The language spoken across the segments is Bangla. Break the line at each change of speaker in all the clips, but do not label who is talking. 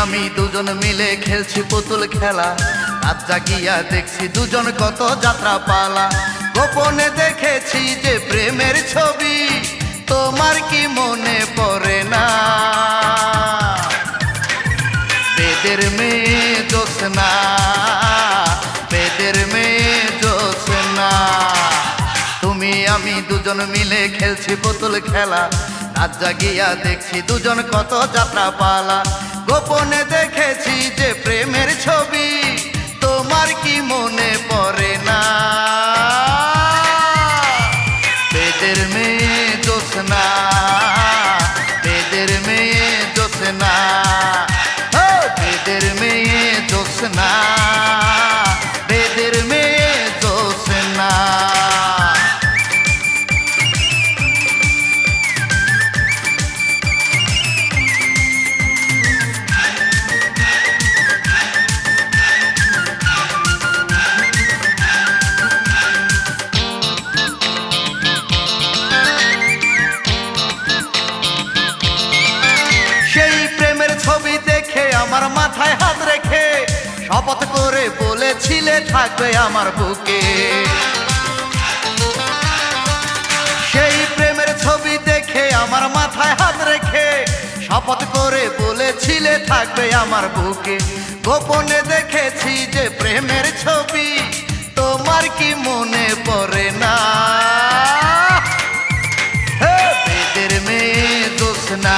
আমি দুজন মিলে খেলছি পুতুল খেলা, রাত জাগিয়া দেখছি দুজন কত যাত্রা পালা। গোপনে দেখেছি যে প্রেমের ছবি, তোমার কি মনে পড়ে না? বেদের মেয়ে জোছনা, বেদের মেয়ে জোছনা। তুমি আমি দুজন মিলে খেলছি পুতুল খেলা, রাত জাগিয়া দেখছি দুজন কত যাত্রা পালা। গোপনে দেখেছি যে প্রেমের ছবি, তোমার কি মনে পড়ে না? বেদের মেয়ে জোছনা, বেদের মেয়ে জোছনা, বেদের মেয়ে জোছনা, বেদের মেয়ে জোছনা। ছবি দেখে আমার মাথায় হাত রেখে শপথ করে বলেছিলে থাকবে আমার বুকে। সেই প্রেমের ছবি দেখে আমার মাথায় হাত রেখে শপথ করে বলেছিলে থাকবে আমার বুকে। গোপনে দেখেছি যে প্রেমের ছবি, তোমার কি মনে পড়ে না? বেদের মেয়ে জোছনা,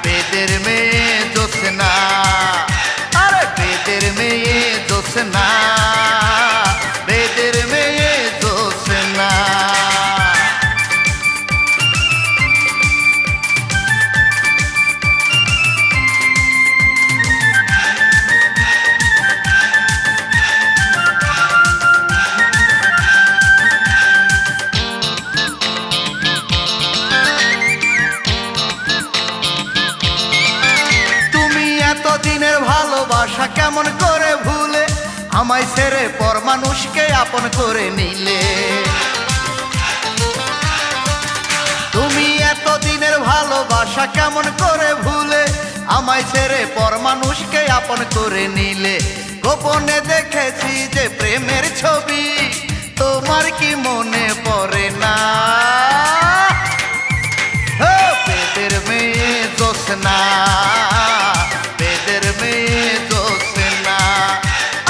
বেদের মেয়ে জোছনা, আরে বেদের মেয়ে জোছনা, বেদের মেয়ে জোছনা। দিনের ভালোবাসা কেমন করে ভুলে আমায় ছেড়ে পর মানুষকে আপন করে নিলে? তুমি এত দিনের ভালোবাসা কেমন করে ভুলে আমায় ছেড়ে পর মানুষকে আপন করে নিলে? গোপনে দেখেছি যে প্রেমের ছবি, তোমার কি মনে পড়ে না? বেদের মেয়ে জোছনা, বেদের মেয়ে জোছনা,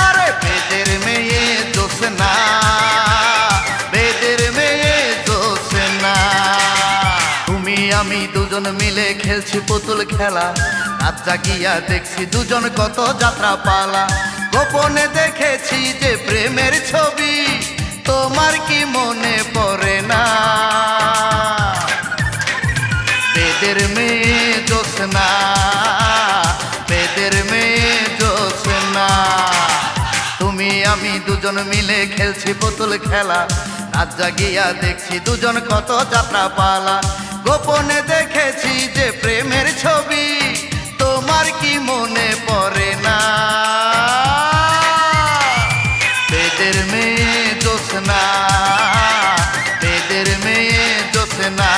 আরে বেদের মেয়ে জোছনা, বেদের মেয়ে জোছনা। তুমি আমি দুজন মিলে খেলছি পুতুল খেলা, রাত জাগিয়া দেখছি দুজন কত যাত্রা পালা। গোপনে দেখেছি যে প্রেমের ছবি, তোমার কি মনে পড়ে না? বেদের মেয়ে জোছনা, বেদের মেয়ে জোছনা। তুমি আমি দুজন মিলে খেলছি পুতুল খেলা, রাত জাগিয়া দেখছি দুজন কত যাত্রা পালা। গোপনে দেখেছি যে প্রেমের ছবি, তোমার কি মনে পড়ে না? বেদের মেয়ে জোছনা, বেদের মেয়ে জোছনা,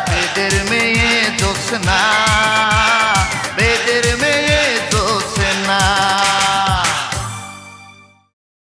বেদের মেয়ে জোছনা।